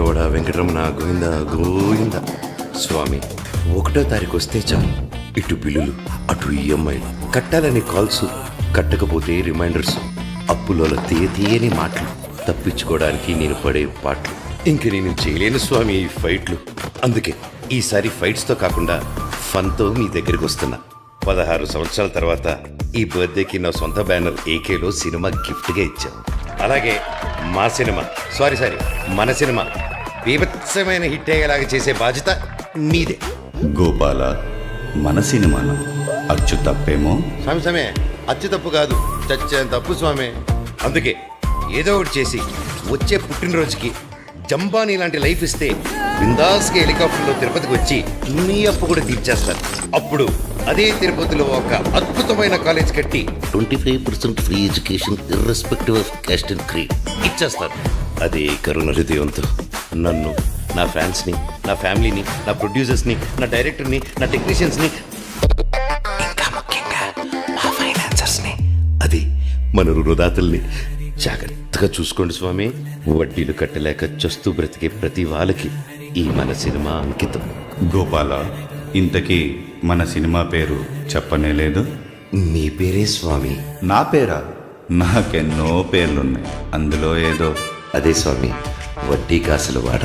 రమణ వెంకటరమణ గోవింద గోవింద. స్వామి 1వ తారీఖు వస్తే చాలు, ఇటు బిల్లులు అటు ఈఎంఐలు, కట్టాలని కాల్స్, కట్టకపోతే రిమైండర్స్, అప్పులో తీయని మాటలు, తప్పించుకోవడానికి నేను పడే పాటలు. ఇంక నేను చేయలేను స్వామి ఈ ఫైట్లు. అందుకే ఈసారి ఫైట్స్తో కాకుండా ఫన్తో మీ దగ్గరికి వస్తున్నా. 16 సంవత్సరాల తర్వాత ఈ బర్త్డేకి నా సొంత బ్యానర్ ఏకేలో సినిమా గిఫ్ట్గా ఇచ్చాం. అలాగే మా సినిమా మన సినిమా బీభత్సమైన హిట్ అయ్యేలాగా చేసే బాధ్యత మీదే. గోపాల, మన సినిమాన అచ్చు తప్పేమో. స్వామి అచ్చు తప్పు కాదు, చచ్చేంత తప్పు స్వామి. అందుకే ఏదో ఒకటి చేసి వచ్చే పుట్టినరోజుకి జంబానీ లాంటి లైఫ్ ఇస్తే బిందాస్కి హెలికాప్టర్లో తిరుపతికి వచ్చి మీ అప్పు కూడా తీర్చేస్తారు. అప్పుడు అదే తిరుపతిలో ఒక అద్భుతమైన కాలేజ్ కట్టి 25% free education irrespective of caste and creed ఇచ్చేస్తారు. అదే కరుణ హృదయంతో నన్ను, నా ఫ్యాన్స్ని, నా ఫ్యామిలీని, నా ప్రొడ్యూసర్స్ని, నా డైరెక్టర్ని, నా టెక్నీషియన్స్ని, ఇంకా ముఖ్యంగా మా ఫైనాన్సర్స్ని, అది మన రుణదాతల్ని జాగ్రత్తగా చూసుకోండి స్వామి. వడ్డీలు కట్టలేక చస్తూ బ్రతికే ప్రతి వాళ్ళకి ఈ మన సినిమా అంకితం. గోపాల, ఇంతకీ మన సినిమా పేరు చెప్పనే లేదు. మీ పేరే స్వామి. నా పేరా? నాకెన్నో పేర్లున్నాయి, అందులో ఏదో. అదే స్వామి, వడ్డీ కాసులు వాడ.